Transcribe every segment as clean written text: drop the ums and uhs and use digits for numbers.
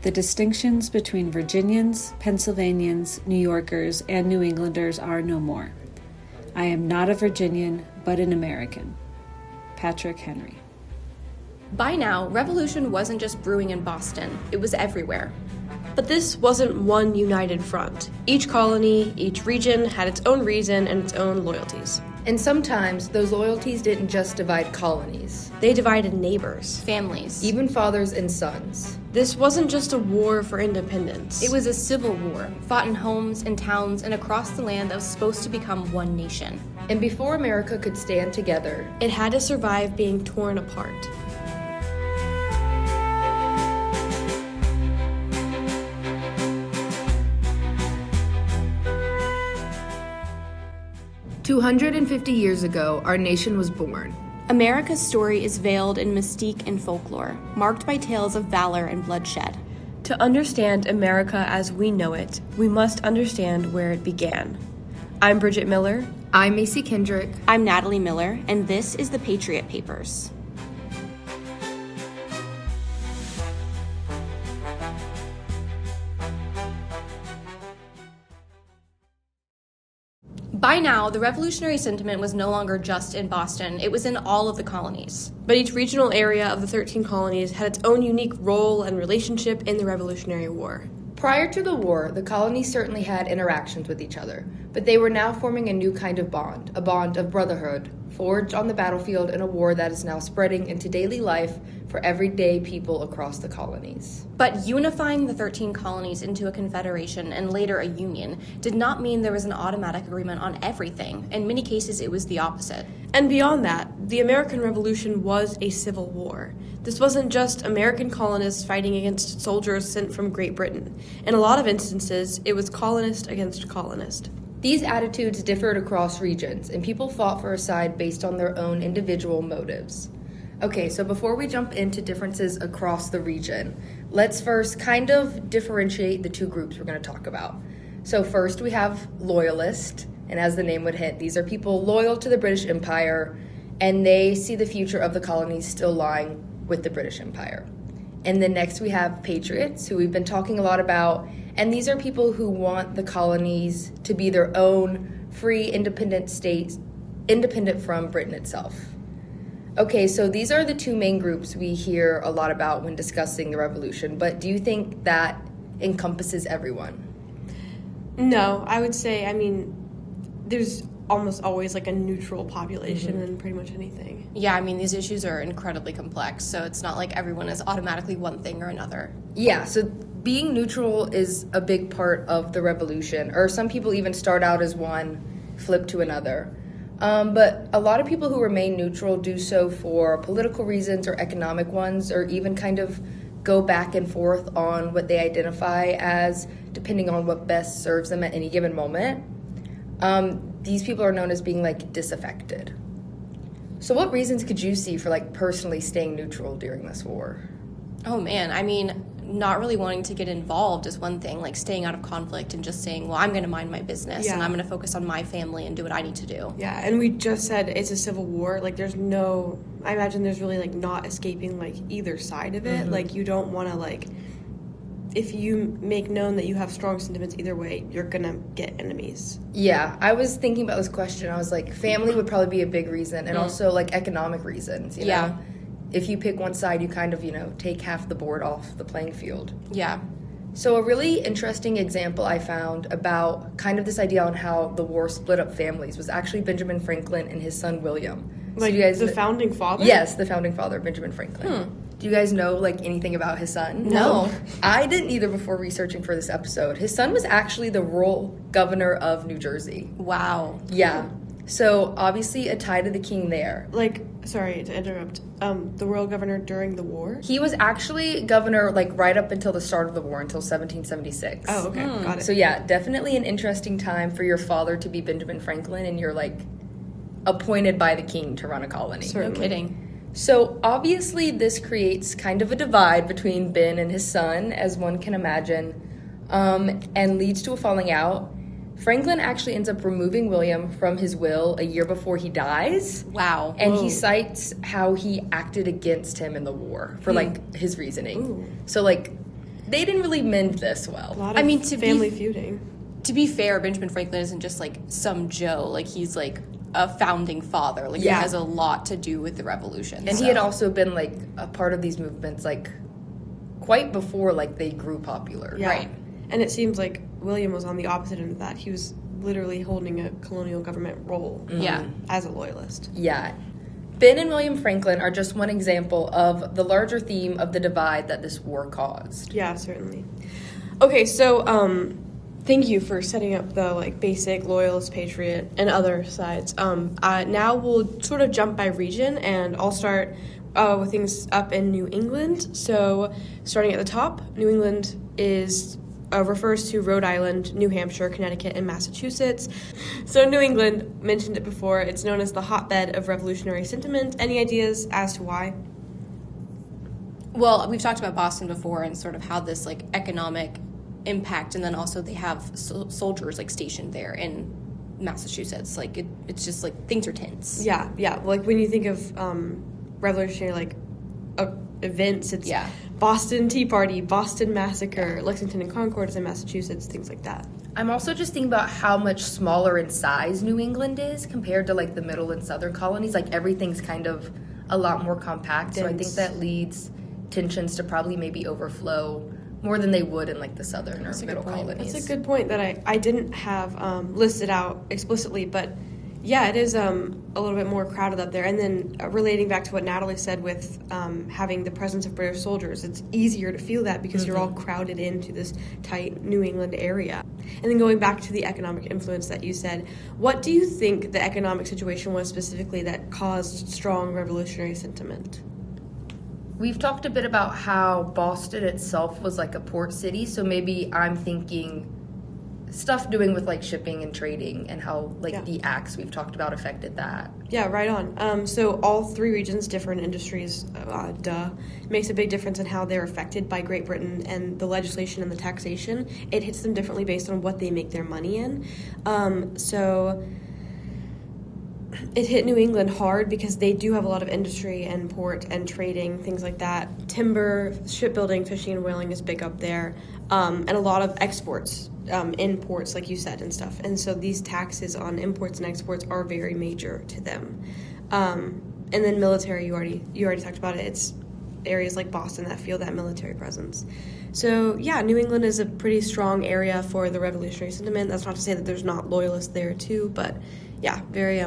The distinctions between Virginians, Pennsylvanians, New Yorkers, and New Englanders are no more. I am not a Virginian, but an American. Patrick Henry. By now, revolution wasn't just brewing in Boston, it was everywhere. But this wasn't one united front. Each colony, each region had its own reason and its own loyalties. And sometimes those loyalties didn't just divide colonies. They divided neighbors, Families. Even fathers and sons. This wasn't just a war for independence. It was a civil war, fought in homes and towns and across the land that was supposed to become one nation. And before America could stand together, it had to survive being torn apart. "250 years ago, our nation was born. America's story is veiled in mystique and folklore, marked by tales of valor and bloodshed. To understand America as we know it, we must understand where it began. I'm Bridget Miller. I'm Macy Kendrick. I'm Natalie Miller, and this is the Patriot Papers. By now, the revolutionary sentiment was no longer just in Boston, it was in all of the colonies. But each regional area of the 13 colonies had its own unique role and relationship in the Revolutionary War. Prior to the war, the colonies certainly had interactions with each other, but they were now forming a new kind of bond, a bond of brotherhood, forged on the battlefield in a war that is now spreading into daily life for everyday people across the colonies. But unifying the 13 colonies into a confederation and later a union did not mean there was an automatic agreement on everything. In many cases, it was the opposite. And beyond that, the American Revolution was a civil war. This wasn't just American colonists fighting against soldiers sent from Great Britain. In a lot of instances, it was colonist against colonist. These attitudes differed across regions, and people fought for a side based on their own individual motives. Okay, so before we jump into differences across the region, let's first kind of differentiate the two groups we're going to talk about. So first we have loyalists, and as the name would hint, these are people loyal to the British Empire, and they see the future of the colonies still lying with the British Empire. And then next we have patriots, who we've been talking a lot about, and these are people who want the colonies to be their own free, independent states, independent from Britain itself. Okay, so these are the two main groups we hear a lot about when discussing the revolution, but do you think that encompasses everyone? No, I would say, there's almost always like a neutral population in pretty much anything. Yeah, these issues are incredibly complex, so it's not like everyone is automatically one thing or another. Yeah, so being neutral is a big part of the revolution, or some people even start out as one, flip to another. But a lot of people who remain neutral do so for political reasons or economic ones, or even kind of go back and forth on what they identify as, depending on what best serves them at any given moment. These people are known as being disaffected. So what reasons could you see for personally staying neutral during this war? Oh man, not really wanting to get involved is one thing, staying out of conflict and just saying, well, I'm going to mind my business and I'm going to focus on my family and do what I need to do. Yeah, and we just said it's a civil war. I imagine there's really not escaping either side of it. You don't want to if you make known that you have strong sentiments either way, you're going to get enemies. Yeah, I was thinking about this question. I was family would probably be a big reason, and also economic reasons, you know? If you pick one side, you kind of, take half the board off the playing field. Yeah. So a really interesting example I found about kind of this idea on how the war split up families was actually Benjamin Franklin and his son William. So you guys, the founding father? Yes, the founding father, Benjamin Franklin. Do you guys know anything about his son? No. I didn't either before researching for this episode. His son was actually the royal governor of New Jersey. Wow. Yeah. So obviously a tie to the king there. Sorry to interrupt, the royal governor during the war? He was actually governor right up until the start of the war, until 1776. Oh, okay, got it. So yeah, definitely an interesting time for your father to be Benjamin Franklin, and you're appointed by the king to run a colony. No kidding. So obviously this creates kind of a divide between Ben and his son, as one can imagine, and leads to a falling out. Franklin actually ends up removing William from his will a year before he dies. Wow. And he cites how he acted against him in the war for his reasoning. Ooh. So they didn't really mend this well. A lot of family feuding. To be fair, Benjamin Franklin isn't just like some Joe. Like, he's like a founding father. Like, he has a lot to do with the revolution. And he had also been like a part of these movements like quite before like they grew popular. Yeah. Right. And it seems like William was on the opposite end of that. He was literally holding a colonial government role as a loyalist. Yeah. Ben and William Franklin are just one example of the larger theme of the divide that this war caused. Yeah, certainly. Okay, so thank you for setting up the like basic loyalist, patriot, and other sides. Now we'll sort of jump by region, and I'll start with things up in New England. So starting at the top, New England is refers to Rhode Island, New Hampshire, Connecticut, and Massachusetts. So New England, mentioned it before, it's known as the hotbed of revolutionary sentiment. Any ideas as to why? Well, we've talked about Boston before and sort of how this like economic impact, and then also they have soldiers like stationed there in Massachusetts. Like it's just like things are tense. Yeah. Like when you think of revolutionary like events, it's Boston Tea Party, Boston Massacre, Lexington and Concord is in Massachusetts, things like that. I'm also just thinking about how much smaller in size New England is compared to like the middle and southern colonies. Like everything's kind of a lot more compact. Dense. So I think that leads tensions to probably maybe overflow more than they would in like the southern or middle colonies. That's a good point that I didn't have listed out explicitly, but yeah, it is a little bit more crowded up there. And then relating back to what Natalie said with having the presence of British soldiers, it's easier to feel that because you're all crowded into this tight New England area. And then going back to the economic influence that you said, what do you think the economic situation was specifically that caused strong revolutionary sentiment? We've talked a bit about how Boston itself was like a port city, so maybe I'm thinking stuff doing with like shipping and trading and how like the acts we've talked about affected that. Yeah, right on. So all three regions, different industries, makes a big difference in how they're affected by Great Britain and the legislation and the taxation. It hits them differently based on what they make their money in. So it hit New England hard because they do have a lot of industry and port and trading, things like that. Timber, shipbuilding, fishing, and whaling is big up there, and a lot of exports, imports, like you said, and stuff. And so these taxes on imports and exports are very major to them. And then military, you already talked about it. It's areas like Boston that feel that military presence. So yeah, New England is a pretty strong area for the revolutionary sentiment. That's not to say that there's not loyalists there too, but yeah, very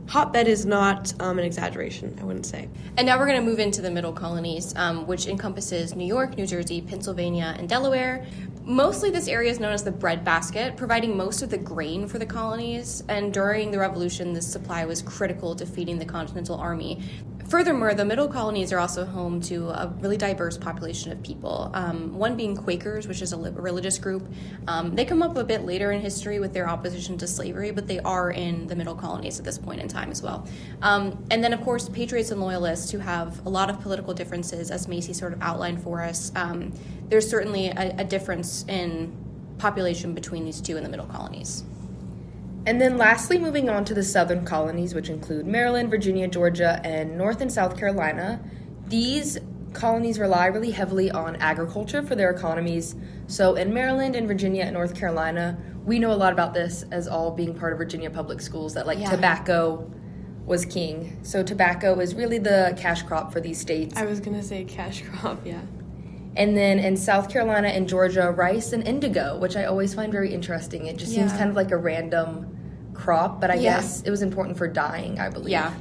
hotbed is not an exaggeration, I wouldn't say. And now we're going to move into the middle colonies, which encompasses New York, New Jersey, Pennsylvania, and Delaware. Mostly this area is known as the breadbasket, providing most of the grain for the colonies. And during the Revolution, this supply was critical to feeding the Continental Army. Furthermore, the middle colonies are also home to a really diverse population of people, one being Quakers, which is a religious group. They come up a bit later in history with their opposition to slavery, but they are in the middle colonies at this point in time as well. And then, of course, patriots and loyalists who have a lot of political differences, as Macy sort of outlined for us. There's certainly a difference in population between these two in the middle colonies. And then lastly, moving on to the southern colonies, which include Maryland, Virginia, Georgia, and North and South Carolina. These colonies rely really heavily on agriculture for their economies. So in Maryland and Virginia and North Carolina, we know a lot about this as all being part of Virginia public schools, that tobacco was king. So tobacco is really the cash crop for these states. I was going to say cash crop, yeah. And then in South Carolina and Georgia, rice and indigo, which I always find very interesting. It just seems kind of like a random crop, but I guess it was important for dyeing, I believe. Yeah.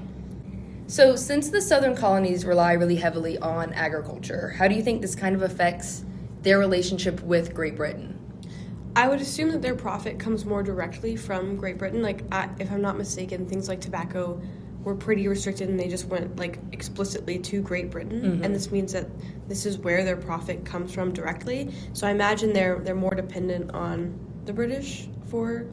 So since the southern colonies rely really heavily on agriculture, how do you think this kind of affects their relationship with Great Britain? I would assume that their profit comes more directly from Great Britain. Like, if I'm not mistaken, things like tobacco were pretty restricted and they just went like explicitly to Great Britain, and this means that this is where their profit comes from directly. So I imagine they're more dependent on the British for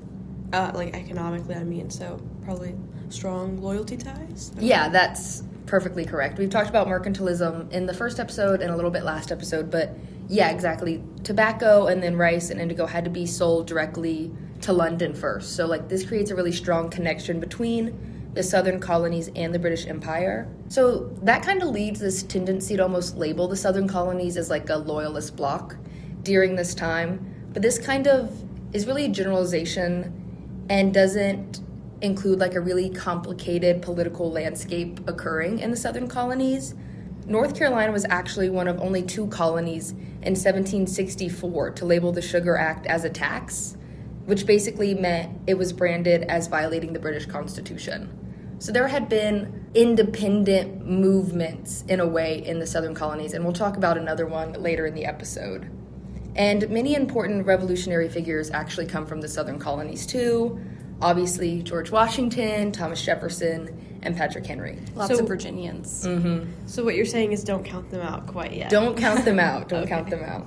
like economically, I mean, so probably strong loyalty ties. Yeah, that's perfectly correct. We've talked about mercantilism in the first episode and a little bit last episode, but yeah, exactly. Tobacco and then rice and indigo had to be sold directly to London first. So like this creates a really strong connection between the southern colonies and the British Empire. So that kind of leads this tendency to almost label the southern colonies as like a loyalist bloc. during this time, but this kind of is really a generalization and doesn't include like a really complicated political landscape occurring in the southern colonies. North Carolina was actually one of only 2 colonies in 1764 to label the Sugar Act as a tax, which basically meant it was branded as violating the British Constitution. So there had been independent movements in a way in the southern colonies, and we'll talk about another one later in the episode. And many important revolutionary figures actually come from the southern colonies too. Obviously, George Washington, Thomas Jefferson, and Patrick Henry. Lots of Virginians. Mm-hmm. So what you're saying is don't count them out quite yet. Don't count them out. Don't count them out.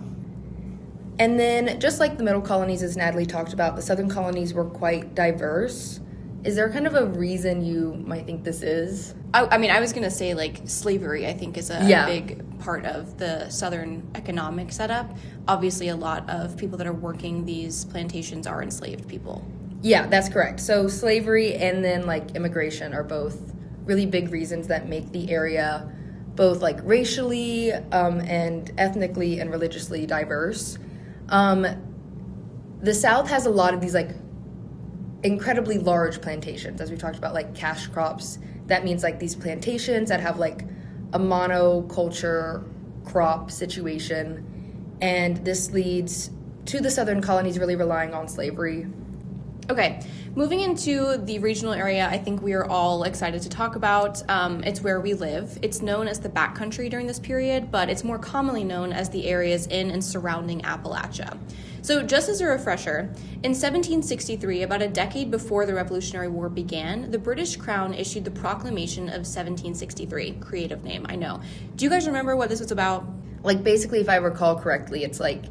And then, just like the middle colonies, as Natalie talked about, the southern colonies were quite diverse. Is there kind of a reason you might think this is? I mean, I was going to say, like, slavery, I think, is a big part of the southern economic setup. Obviously, a lot of people that are working these plantations are enslaved people. Yeah, that's correct. So slavery and then, like, immigration are both really big reasons that make the area both, like, racially and ethnically and religiously diverse. The South has a lot of these, like, incredibly large plantations, as we talked about, like cash crops. That means like these plantations that have like a monoculture crop situation, and this leads to the southern colonies really relying on slavery. Okay, moving into the regional area, I think we are all excited to talk about. It's where we live. It's known as the backcountry during this period, but it's more commonly known as the areas in and surrounding Appalachia. So just as a refresher, in 1763, about a decade before the Revolutionary War began, the British Crown issued the Proclamation of 1763. Creative name, I know. Do you guys remember what this was about? Like, basically, if I recall correctly, it's like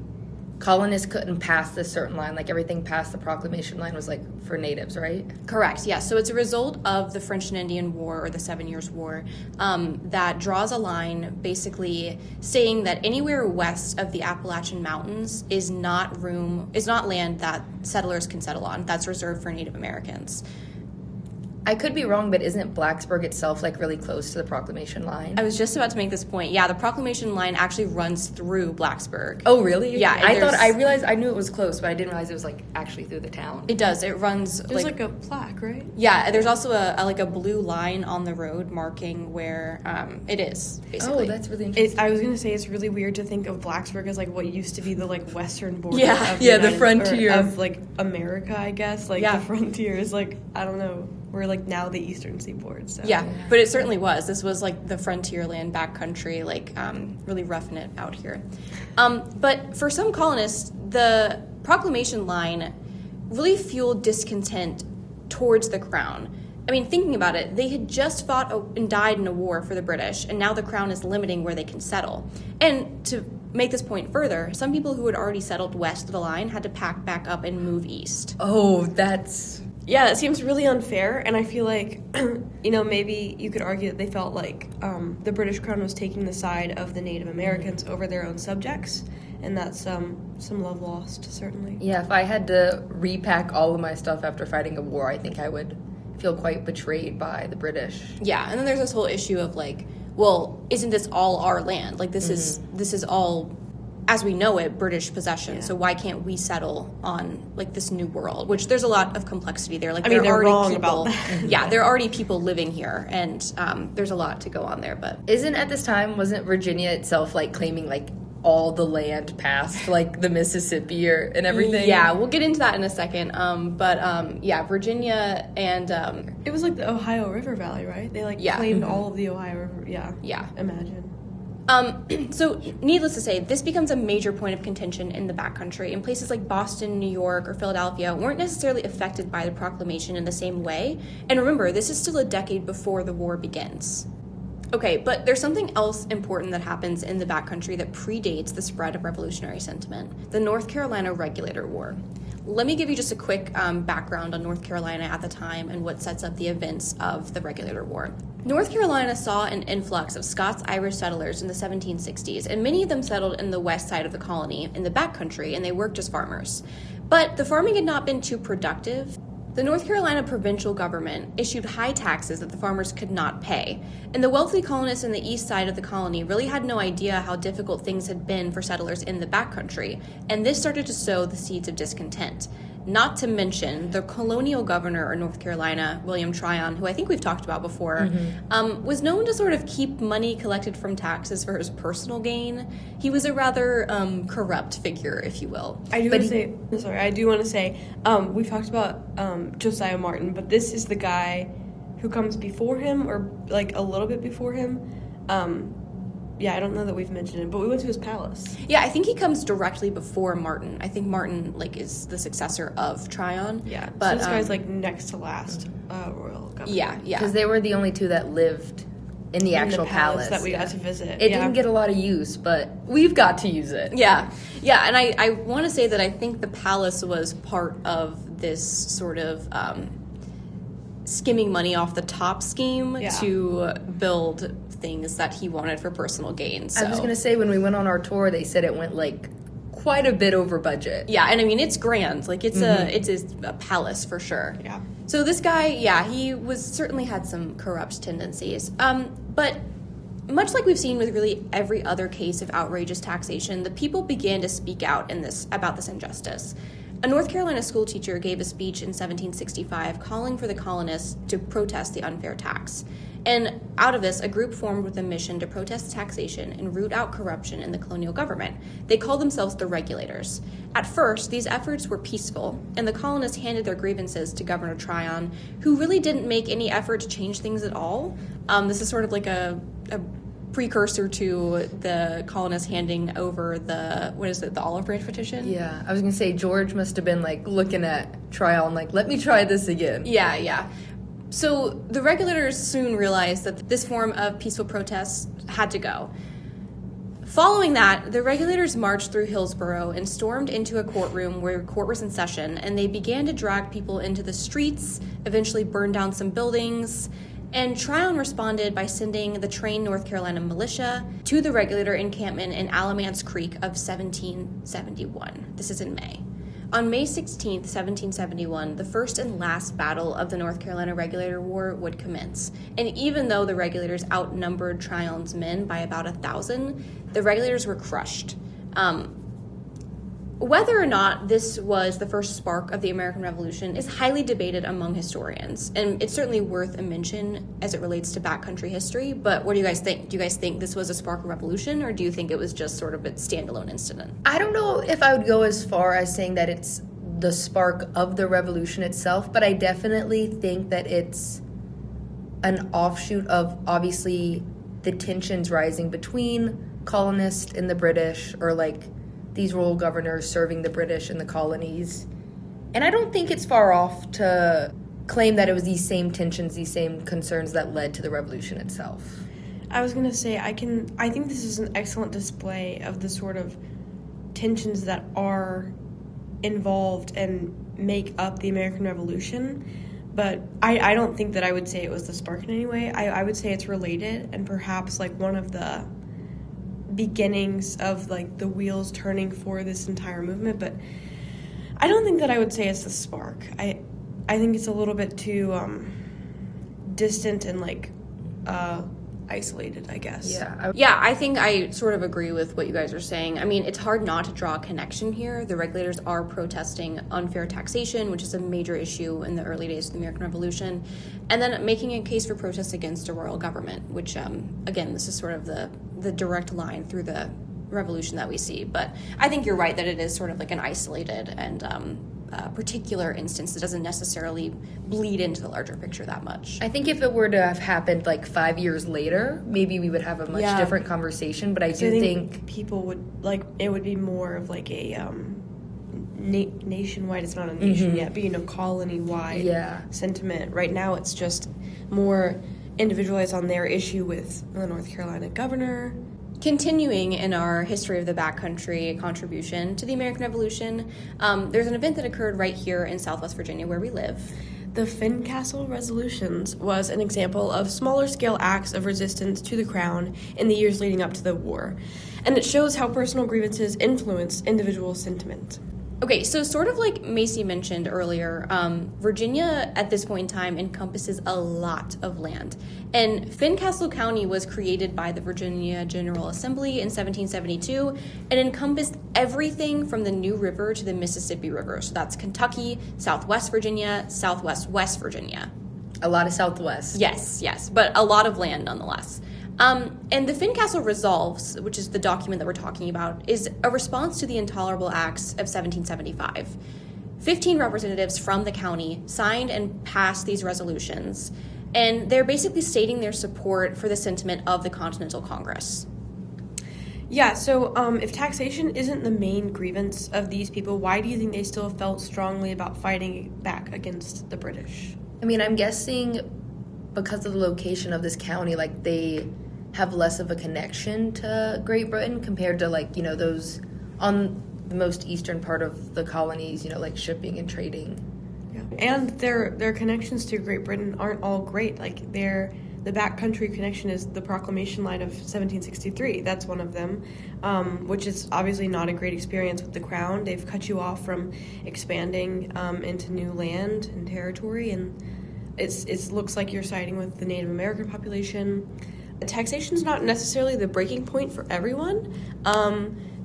colonists couldn't pass this certain line. Like, everything past the proclamation line was, like, for natives, right? Correct, yeah. So it's a result of the French and Indian War, or the 7 Years' War, that draws a line basically saying that anywhere west of the Appalachian Mountains is not land that settlers can settle on. That's reserved for Native Americans. I could be wrong, but isn't Blacksburg itself, like, really close to the proclamation line? I was just about to make this point. Yeah, the proclamation line actually runs through Blacksburg. Oh, really? Yeah. I knew it was close, but I didn't realize it was, like, actually through the town. It does. It runs, There's like a plaque, right? Yeah, there's also a blue line on the road marking where it is, basically. Oh, that's really interesting. I was going to say it's really weird to think of Blacksburg as, like, what used to be the, like, western border Yeah. of the frontier. of, like, America, I guess. Like, Yeah. the frontier is, like, I don't know. We're, like, now the eastern seaboard, so. Yeah, but it certainly was. This was like the frontier land, backcountry, like really roughing it out here. But for some colonists, the proclamation line really fueled discontent towards the crown. I mean, thinking about it, they had just fought and died in a war for the British, and now the crown is limiting where they can settle. And to make this point further, some people who had already settled west of the line had to pack back up and move east. Oh, that's... Yeah, it seems really unfair, and I feel like, maybe you could argue that they felt like the British Crown was taking the side of the Native Americans over their own subjects, and that's some love lost, certainly. Yeah, if I had to repack all of my stuff after fighting a war, I think I would feel quite betrayed by the British. Yeah, and then there's this whole issue of like, well, isn't this all our land? Like this is all, as we know it, British possession. Yeah. So why can't we settle on like this new world? Which there's a lot of complexity there. Like, they're wrong people, about that. Yeah, there are already people living here, and there's a lot to go on there. But wasn't Virginia itself like claiming like all the land past like the Mississippi and everything? Yeah, we'll get into that in a second. But Virginia and it was like the Ohio River Valley, right? They claimed all of the Ohio River. Yeah. Imagine. So, needless to say, this becomes a major point of contention in the backcountry, and places like Boston, New York, or Philadelphia weren't necessarily affected by the proclamation in the same way. And remember, this is still a decade before the war begins. Okay, but there's something else important that happens in the backcountry that predates the spread of revolutionary sentiment: the North Carolina Regulator War. Let me give you just a quick background on North Carolina at the time and what sets up the events of the Regulator War. North Carolina saw an influx of Scots-Irish settlers in the 1760s, and many of them settled in the west side of the colony, in the backcountry, and they worked as farmers. But the farming had not been too productive, The North Carolina provincial government issued high taxes that the farmers could not pay, and the wealthy colonists in the east side of the colony really had no idea how difficult things had been for settlers in the backcountry, and this started to sow the seeds of discontent. Not to mention, the colonial governor of North Carolina, William Tryon, who I think we've talked about before, was known to sort of keep money collected from taxes for his personal gain. He was a rather corrupt figure, if you will. I do want to say, we've talked about Josiah Martin, but this is the guy who comes before him, or like a little bit before him. Yeah, I don't know that we've mentioned it, but we went to his palace. Yeah, I think he comes directly before Martin. I think Martin, is the successor of Tryon. Yeah, but so this guy's, next to last royal governor. Yeah. Because they were the only two that lived in the actual palace that we got to visit. It didn't get a lot of use, but we've got to use it. Yeah, and I want to say that I think the palace was part of this sort of skimming money off the top scheme to build things that he wanted for personal gain. So. I was going to say, when we went on our tour, they said it went quite a bit over budget. Yeah, and I mean, it's grand. It's a palace for sure. Yeah. So this guy, he certainly had some corrupt tendencies. But much like we've seen with really every other case of outrageous taxation, the people began to speak out about this injustice. A North Carolina school teacher gave a speech in 1765 calling for the colonists to protest the unfair tax. And out of this, a group formed with a mission to protest taxation and root out corruption in the colonial government. They called themselves the Regulators. At first, these efforts were peaceful, and the colonists handed their grievances to Governor Tryon, who really didn't make any effort to change things at all. This is sort of like a precursor to the colonists handing over the olive branch petition? Yeah, I was going to say, George must have been, looking at Tryon, let me try this again. Yeah. So the Regulators soon realized that this form of peaceful protest had to go. Following that, the Regulators marched through Hillsborough and stormed into a courtroom where court was in session, and they began to drag people into the streets, eventually burned down some buildings, and Tryon responded by sending the trained North Carolina militia to the Regulator encampment in Alamance Creek of 1771. This is in May. On May 16, 1771, the first and last battle of the North Carolina Regulator War would commence. And even though the Regulators outnumbered Tryon's men by about 1,000, the Regulators were crushed. Whether or not this was the first spark of the American Revolution is highly debated among historians, and it's certainly worth a mention as it relates to backcountry history, but what do you guys think? Do you guys think this was a spark of revolution, or do you think it was just sort of a standalone incident? I don't know if I would go as far as saying that it's the spark of the revolution itself, but I definitely think that it's an offshoot of, obviously, the tensions rising between colonists and the British, or these royal governors serving the British in the colonies. And I don't think it's far off to claim that it was these same tensions, these same concerns that led to the revolution itself. I was going to say, I think this is an excellent display of the sort of tensions that are involved and make up the American Revolution. But I don't think that I would say it was the spark in any way. I would say it's related, and perhaps one of the beginnings of the wheels turning for this entire movement, but I don't think that I would say it's the spark. I think it's a little bit too distant and isolated, I guess. Yeah, I think I sort of agree with what you guys are saying. I mean, it's hard not to draw a connection here. The Regulators are protesting unfair taxation, which is a major issue in the early days of the American Revolution, and then making a case for protest against a royal government, which, again, this is sort of the direct line through the revolution that we see. But I think you're right that it is sort of an isolated and particular instance that doesn't necessarily bleed into the larger picture that much. I think if it were to have happened 5 years later, maybe we would have a much different conversation, but I think people would it would be more of a nationwide, it's not a nation yet, but colony-wide sentiment. Right now it's just more individualized on their issue with the North Carolina governor. Continuing in our history of the backcountry contribution to the American Revolution, there's an event that occurred right here in Southwest Virginia where we live. The Fincastle Resolutions was an example of smaller-scale acts of resistance to the crown in the years leading up to the war, and it shows how personal grievances influence individual sentiment. Okay, so sort of like Macy mentioned earlier, Virginia at this point in time encompasses a lot of land. And Fincastle County was created by the Virginia General Assembly in 1772 and encompassed everything from the New River to the Mississippi River. So that's Kentucky, Southwest Virginia, Southwest West Virginia. A lot of Southwest. Yes, but a lot of land nonetheless. And the Fincastle Resolves, which is the document that we're talking about, is a response to the Intolerable Acts of 1775. 15 representatives from the county signed and passed these resolutions, and they're basically stating their support for the sentiment of the Continental Congress. Yeah, so if taxation isn't the main grievance of these people, why do you think they still felt strongly about fighting back against the British? I mean, I'm guessing because of the location of this county, like, they have less of a connection to Great Britain compared to, like, those on the most eastern part of the colonies, like shipping and trading. Yeah. And their connections to Great Britain aren't all great. Like, the backcountry connection is the proclamation line of 1763. That's one of them, which is obviously not a great experience with the crown. They've cut you off from expanding into new land and territory, and it looks like you're siding with the Native American population. Taxation is not necessarily the breaking point for everyone.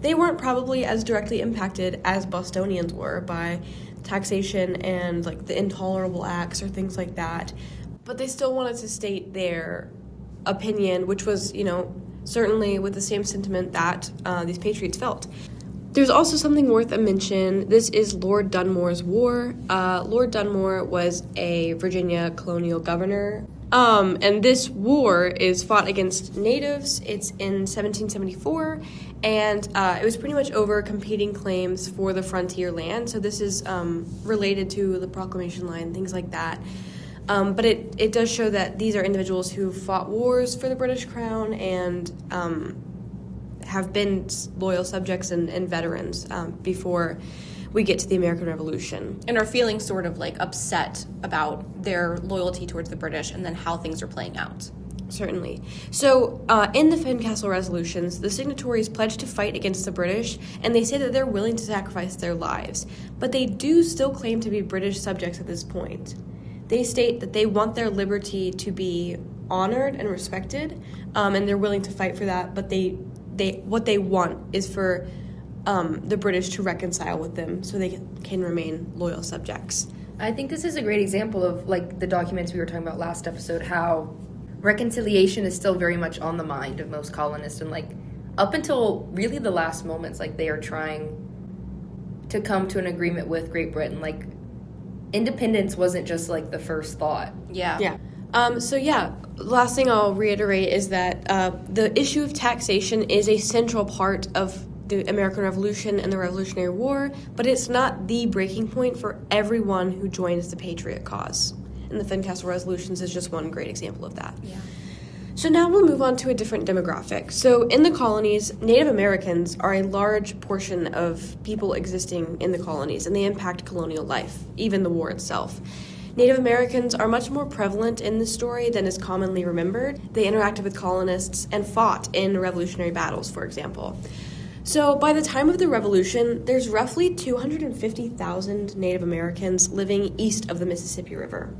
They weren't probably as directly impacted as Bostonians were by taxation and like the Intolerable Acts or things like that. But they still wanted to state their opinion, which was, certainly with the same sentiment that these patriots felt. There's also something worth a mention. This is Lord Dunmore's War. Lord Dunmore was a Virginia colonial governor. And this war is fought against natives. It's in 1774, and it was pretty much over competing claims for the frontier land. So this is related to the proclamation line, things like that. But it does show that these are individuals who fought wars for the British Crown and have been loyal subjects and veterans before we get to the American Revolution. And are feeling sort of like upset about their loyalty towards the British and then how things are playing out. Certainly. So in the Fincastle resolutions, the signatories pledge to fight against the British, and they say that they're willing to sacrifice their lives. But they do still claim to be British subjects at this point. They state that they want their liberty to be honored and respected, and they're willing to fight for that, but what they want is for the British to reconcile with them so they can remain loyal subjects. I think this is a great example of, like, the documents we were talking about last episode, how reconciliation is still very much on the mind of most colonists, and, like, up until really the last moments, like, they are trying to come to an agreement with Great Britain. Like, independence wasn't just, like, the first thought. Yeah. Last thing I'll reiterate is that the issue of taxation is a central part of the American Revolution and the Revolutionary War, but it's not the breaking point for everyone who joins the patriot cause. And the Fincastle Resolutions is just one great example of that. Yeah. So now we'll move on to a different demographic. So in the colonies, Native Americans are a large portion of people existing in the colonies, and they impact colonial life, even the war itself. Native Americans are much more prevalent in this story than is commonly remembered. They interacted with colonists and fought in revolutionary battles, for example. So by the time of the Revolution, there's roughly 250,000 Native Americans living east of the Mississippi River.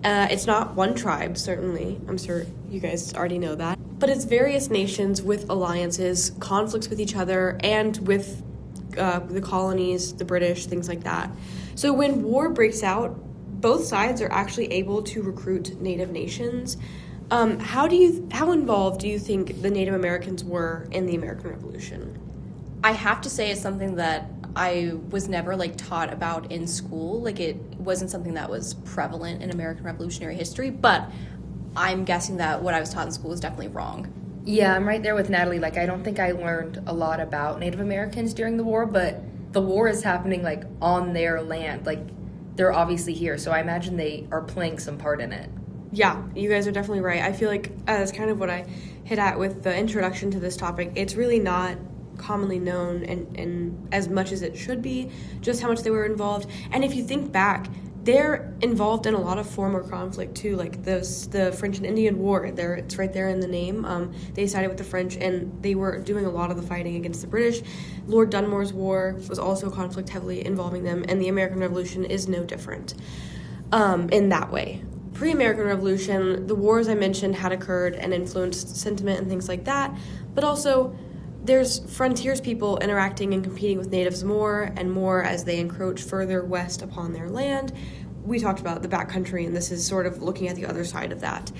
It's not one tribe, certainly. I'm sure you guys already know that. But it's various nations with alliances, conflicts with each other, and with the colonies, the British, things like that. So when war breaks out, both sides are actually able to recruit Native nations. How involved do you think the Native Americans were in the American Revolution? I have to say it's something that I was never taught about in school. Like, it wasn't something that was prevalent in American Revolutionary history, but I'm guessing that what I was taught in school is definitely wrong. Yeah, I'm right there with Natalie. Like, I don't think I learned a lot about Native Americans during the war, but the war is happening on their land. Like, they're obviously here, so I imagine they are playing some part in it. Yeah, you guys are definitely right. I feel like that's kind of what I hit at with the introduction to this topic. It's really not commonly known and as much as it should be, just how much they were involved. And if you think back, they're involved in a lot of former conflict too, like the French and Indian War. It's right there in the name. They sided with the French, and they were doing a lot of the fighting against the British. Lord Dunmore's War was also a conflict heavily involving them, and the American Revolution is no different in that way. Pre-American Revolution, the wars I mentioned had occurred and influenced sentiment and things like that, but also there's frontiers people interacting and competing with natives more and more as they encroach further west upon their land. We talked about the backcountry, and this is sort of looking at the other side of that.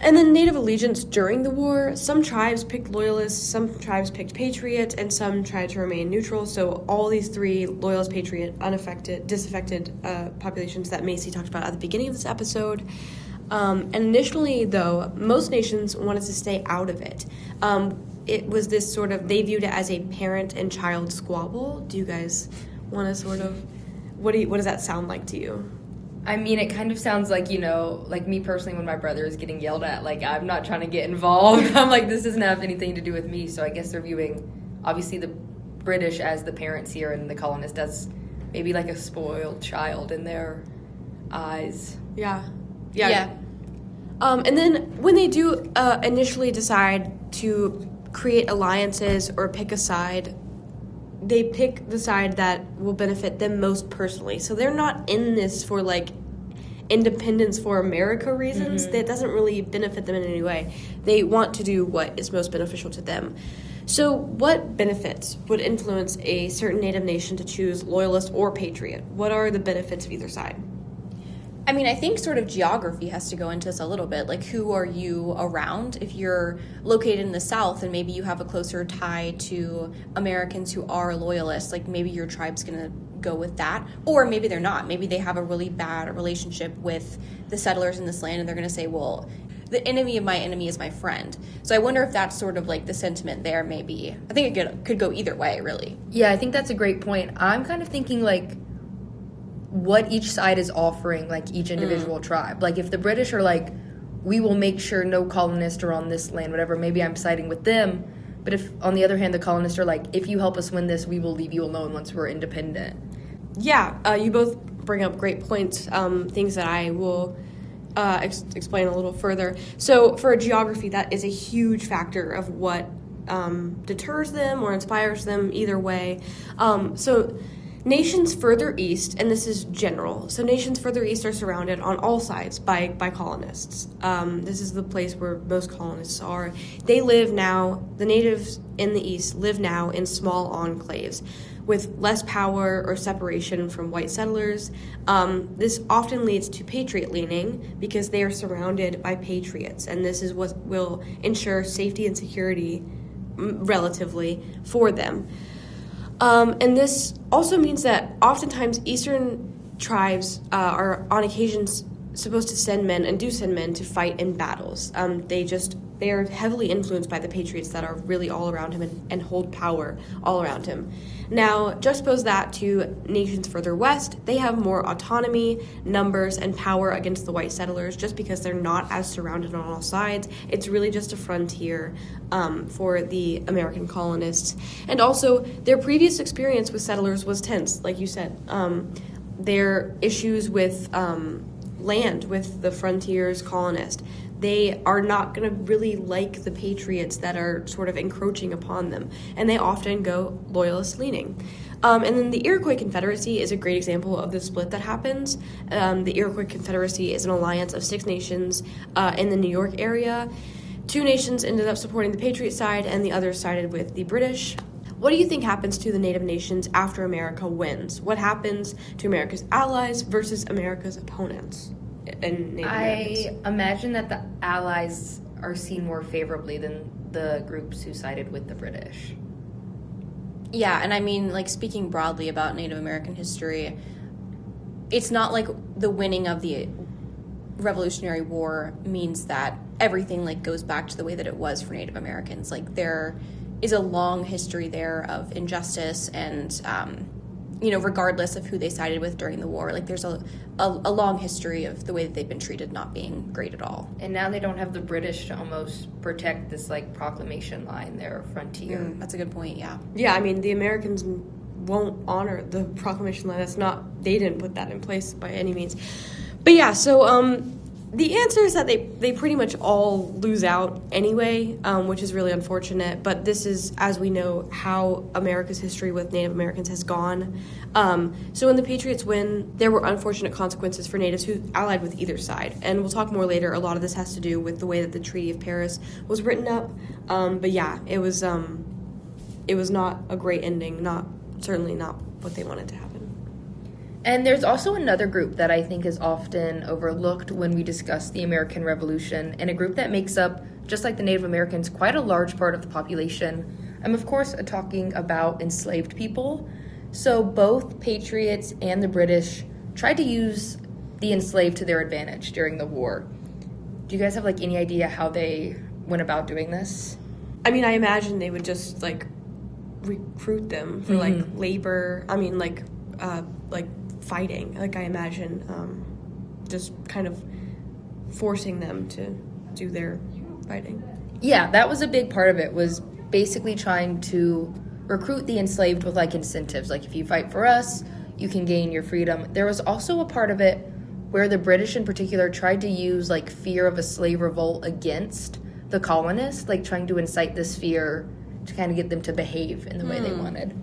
And then native allegiance during the war, some tribes picked loyalists, some tribes picked patriots, and some tried to remain neutral. So all these three, loyalist, patriot, unaffected, disaffected populations that Macy talked about at the beginning of this episode. And initially, though, most nations wanted to stay out of it. It was this sort of, they viewed it as a parent and child squabble. Do you guys want to sort of, what does that sound like to you? I mean, it kind of sounds like, like me personally when my brother is getting yelled at, like, I'm not trying to get involved. I'm like, this doesn't have anything to do with me. So I guess they're viewing, obviously, the British as the parents here and the colonists as maybe like a spoiled child in their eyes. Yeah. And then when they do initially decide to create alliances or pick a side, they pick the side that will benefit them most personally. So they're not in this for, like, independence for America reasons. That doesn't really benefit them in any way. They want to do what is most beneficial to them. So what benefits would influence a certain native nation to choose loyalist or patriot? What are the benefits of either side? I mean, I think sort of geography has to go into this a little bit. Like, who are you around? If you're located in the South and maybe you have a closer tie to Americans who are loyalists, like maybe your tribe's going to go with that. Or maybe they're not. Maybe they have a really bad relationship with the settlers in this land, and they're going to say, well, the enemy of my enemy is my friend. So I wonder if that's sort of like the sentiment there, maybe. I think it could go either way, really. Yeah, I think that's a great point. I'm kind of thinking, like, what each side is offering, like, each individual tribe. Like, if the British are like, we will make sure no colonists are on this land, whatever, maybe I'm siding with them. But if, on the other hand, the colonists are like, if you help us win this, we will leave you alone once we're independent. Yeah, you both bring up great points, things that I will explain a little further. So for geography, that is a huge factor of what deters them or inspires them either way. So nations further east, and this is general, so nations further east are surrounded on all sides by colonists. This is the place where most colonists are. They live now, the natives in the east live now in small enclaves with less power or separation from white settlers. This often leads to patriot leaning because they are surrounded by patriots, and this is what will ensure safety and security relatively for them. And this also means that oftentimes Eastern tribes are on occasions supposed to send men and do send men to fight in battles. They are heavily influenced by the patriots that are really all around him and hold power all around him. Now, juxtapose that to nations further west. They have more autonomy, numbers, and power against the white settlers just because they're not as surrounded on all sides. It's really just a frontier for the American colonists. And also, their previous experience with settlers was tense, like you said. Their issues with land, with the frontiers colonist, they are not going to really like the patriots that are sort of encroaching upon them, and they often go loyalist leaning. And then the Iroquois Confederacy is a great example of the split that happens. The Iroquois Confederacy is an alliance of 6 nations in the New York area. 2 nations ended up supporting the patriot side, and the others sided with the British. What do you think happens to the native nations after America wins? What happens to America's allies versus America's opponents? I imagine that the allies are seen more favorably than the groups who sided with the British. Yeah, and I mean, like, speaking broadly about Native American history, it's not like the winning of the Revolutionary War means that everything, like, goes back to the way that it was for Native Americans. Like, there is a long history there of injustice and regardless of who they sided with during the war, like there's a long history of the way that they've been treated not being great at all. And now they don't have the British to almost protect this, like, proclamation line, their frontier. That's a good point, yeah. Yeah, I mean, the Americans won't honor the proclamation line. They didn't put that in place by any means. But yeah, so the answer is that they pretty much all lose out anyway, which is really unfortunate. But this is, as we know, how America's history with Native Americans has gone. So when the Patriots win, there were unfortunate consequences for Natives who allied with either side. And we'll talk more later. A lot of this has to do with the way that the Treaty of Paris was written up. But yeah, it was not a great ending. Certainly not what they wanted to happen. And there's also another group that I think is often overlooked when we discuss the American Revolution, and a group that makes up, just like the Native Americans, quite a large part of the population. I'm, of course, talking about enslaved people. So both Patriots and the British tried to use the enslaved to their advantage during the war. Do you guys have, any idea how they went about doing this? I mean, I imagine they would just, recruit them for, labor. I mean, fighting. I imagine just kind of forcing them to do their fighting. Yeah, that was a big part of it, was basically trying to recruit the enslaved with incentives. If you fight for us, you can gain your freedom. There was also a part of it where the British in particular tried to use fear of a slave revolt against the colonists, trying to incite this fear to kind of get them to behave in the way they wanted.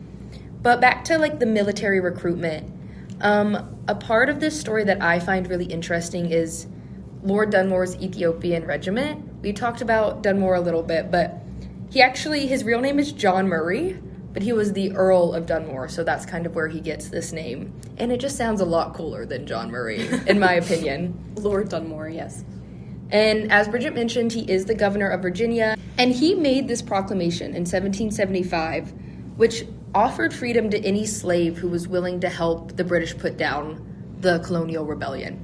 But back to the military recruitment. A part of this story that I find really interesting is Lord Dunmore's Ethiopian regiment. We talked about Dunmore a little bit, but his real name is John Murray, but he was the Earl of Dunmore, so that's kind of where he gets this name. And it just sounds a lot cooler than John Murray, in my opinion. Lord Dunmore, yes. And as Bridget mentioned, he is the governor of Virginia, and he made this proclamation in 1775, which offered freedom to any slave who was willing to help the British put down the colonial rebellion.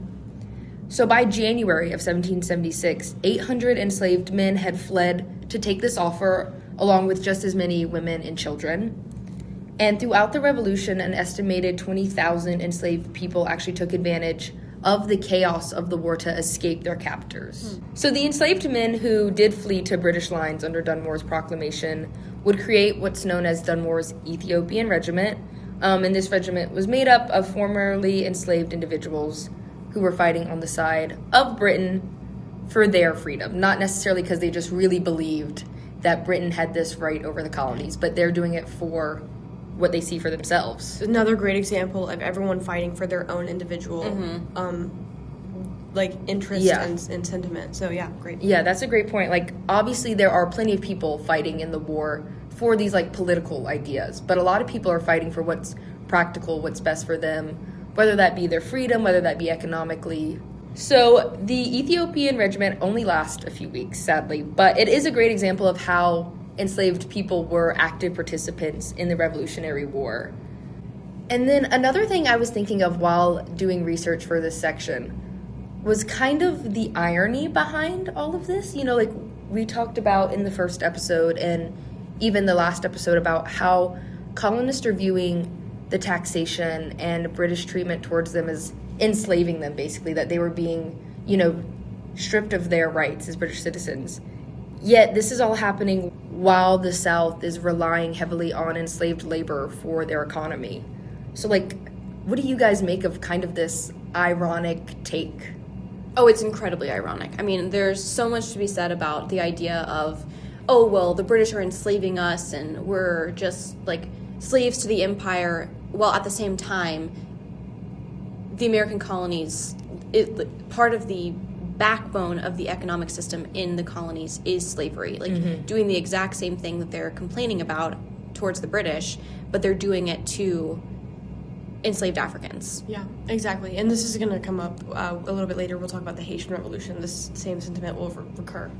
So by January of 1776, 800 enslaved men had fled to take this offer, along with just as many women and children. And throughout the Revolution, an estimated 20,000 enslaved people actually took advantage of the chaos of the war to escape their captors. So the enslaved men who did flee to British lines under Dunmore's proclamation would create what's known as Dunmore's Ethiopian Regiment, and this regiment was made up of formerly enslaved individuals who were fighting on the side of Britain for their freedom, not necessarily because they just really believed that Britain had this right over the colonies, but they're doing it for what they see for themselves. Another great example of everyone fighting for their own individual interest and sentiment. So yeah, great. Yeah, that's a great point. Obviously there are plenty of people fighting in the war for these political ideas, but a lot of people are fighting for what's practical, what's best for them, whether that be their freedom, whether that be economically. So the Ethiopian regiment only lasts a few weeks, sadly, but it is a great example of how enslaved people were active participants in the Revolutionary War. And then another thing I was thinking of while doing research for this section was kind of the irony behind all of this. We talked about in the first episode and even the last episode about how colonists are viewing the taxation and British treatment towards them as enslaving them, basically, that they were being, stripped of their rights as British citizens. Yet this is all happening while the South is relying heavily on enslaved labor for their economy. So, what do you guys make of kind of this ironic take? Oh, it's incredibly ironic. I mean, there's so much to be said about the idea of, oh, well, the British are enslaving us and we're just, slaves to the empire, while at the same time, the American colonies, part of the backbone of the economic system in the colonies is slavery, doing the exact same thing that they're complaining about towards the British, but they're doing it to enslaved Africans. Yeah, exactly. And this is going to come up a little bit later. We'll talk about the Haitian Revolution. This same sentiment will recur.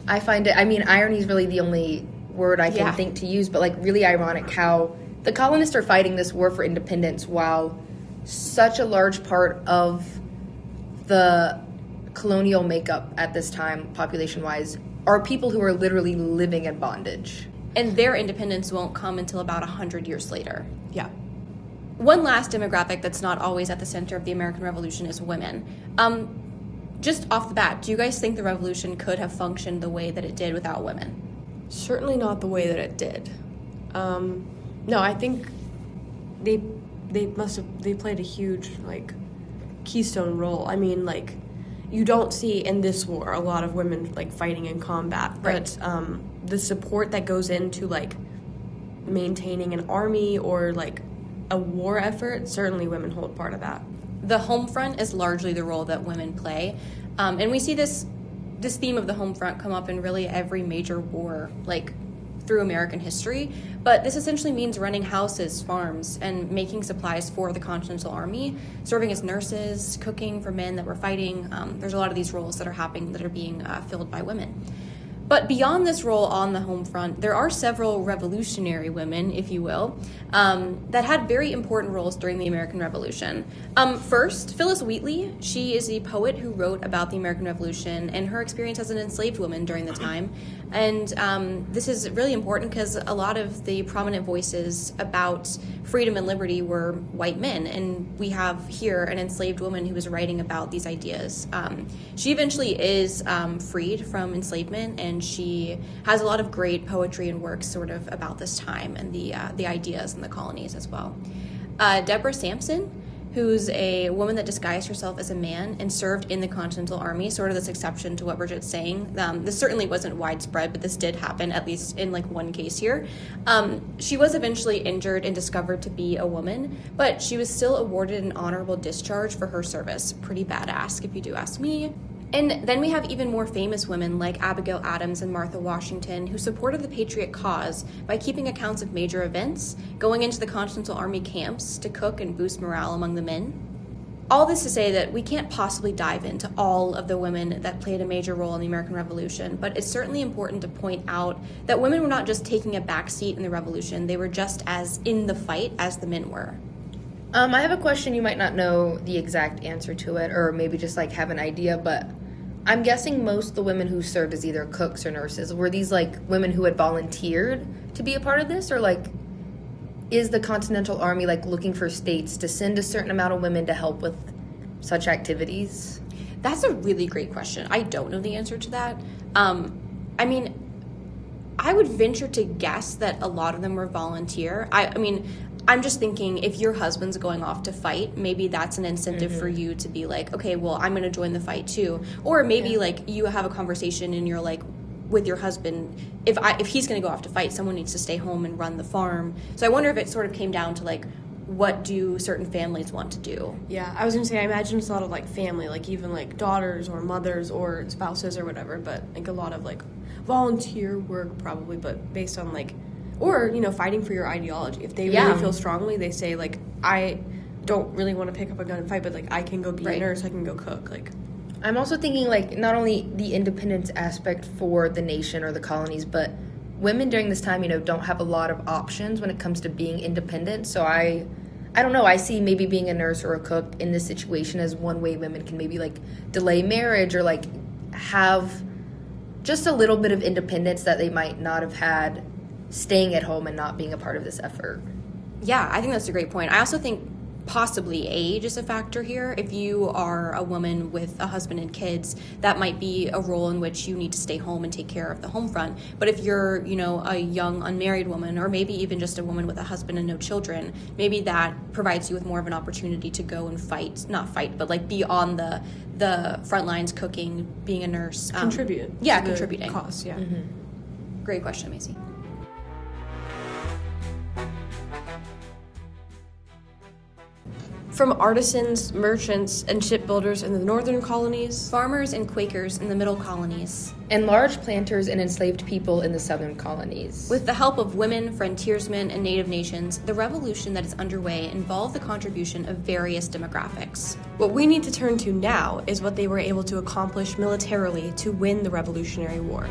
I find it, irony is really the only word I can think to use, but really ironic how the colonists are fighting this war for independence while such a large part of the colonial makeup at this time, population-wise, are people who are literally living in bondage. And their independence won't come until about 100 years later. Yeah. One last demographic that's not always at the center of the American Revolution is women. Just off the bat, do you guys think the revolution could have functioned the way that it did without women? Certainly not the way that it did. No, I think they played a huge, like, keystone role. I mean, like, you don't see in this war a lot of women, like, fighting in combat, but the support that goes into, like, maintaining an army or, like, a war effort, certainly women hold part of that. The home front is largely the role that women play, and we see this theme of the home front come up in really every major war, like, through American history. But this essentially means running houses, farms, and making supplies for the Continental Army, serving as nurses, cooking for men that were fighting. There's a lot of these roles that are being filled by women. But beyond this role on the home front, there are several revolutionary women, if you will, that had very important roles during the American Revolution. First, Phyllis Wheatley. She is a poet who wrote about the American Revolution and her experience as an enslaved woman during the time. And this is really important because a lot of the prominent voices about freedom and liberty were white men. And we have here an enslaved woman who is writing about these ideas. She eventually is freed from enslavement, and she has a lot of great poetry and works sort of about this time and the ideas in the colonies as well. Deborah Sampson, who's a woman that disguised herself as a man and served in the Continental Army, sort of this exception to what Bridget's saying. This certainly wasn't widespread, but this did happen, at least in, like, one case here. She was eventually injured and discovered to be a woman, but she was still awarded an honorable discharge for her service. Pretty badass, if you do ask me. And then we have even more famous women like Abigail Adams and Martha Washington, who supported the Patriot cause by keeping accounts of major events, going into the Continental Army camps to cook and boost morale among the men. All this to say that we can't possibly dive into all of the women that played a major role in the American Revolution, but it's certainly important to point out that women were not just taking a backseat in the Revolution, they were just as in the fight as the men were. I have a question. You might not know the exact answer to it, or maybe just, like, have an idea, but I'm guessing most of the women who served as either cooks or nurses, were these, like, women who had volunteered to be a part of this? Or, like, is the Continental Army, like, looking for states to send a certain amount of women to help with such activities? That's a really great question. I don't know the answer to that. I mean, I would venture to guess that a lot of them were volunteer. I mean, I'm just thinking, if your husband's going off to fight, maybe that's an incentive for you to be like, okay, well, I'm going to join the fight too. Or maybe like you have a conversation and you're like, with your husband, if he's going to go off to fight, someone needs to stay home and run the farm. So I wonder if it sort of came down to like, what do certain families want to do? Yeah, I was going to say, I imagine it's a lot of like family, like even like daughters or mothers or spouses or whatever, but like a lot of like volunteer work probably, but based on like, or, you know, fighting for your ideology. If they really feel strongly, they say, like, I don't really want to pick up a gun and fight, but, like, I can go be a nurse, I can go cook, like. I'm also thinking, like, not only the independence aspect for the nation or the colonies, but women during this time, you know, don't have a lot of options when it comes to being independent. So I don't know, I see maybe being a nurse or a cook in this situation as one way women can maybe, like, delay marriage or, like, have just a little bit of independence that they might not have had staying at home and not being a part of this effort. Yeah, I think that's a great point. I also think possibly age is a factor here. If you are a woman with a husband and kids, that might be a role in which you need to stay home and take care of the home front. But if you're, you know, a young unmarried woman, or maybe even just a woman with a husband and no children, maybe that provides you with more of an opportunity to go and not fight, but like be on the front lines, cooking, being a nurse. Contribute. Yeah, contributing. Cost, yeah. Mm-hmm. Great question, Macy. From artisans, merchants, and shipbuilders in the northern colonies, farmers and Quakers in the middle colonies, and large planters and enslaved people in the southern colonies. With the help of women, frontiersmen, and native nations, the revolution that is underway involved the contribution of various demographics. What we need to turn to now is what they were able to accomplish militarily to win the Revolutionary War.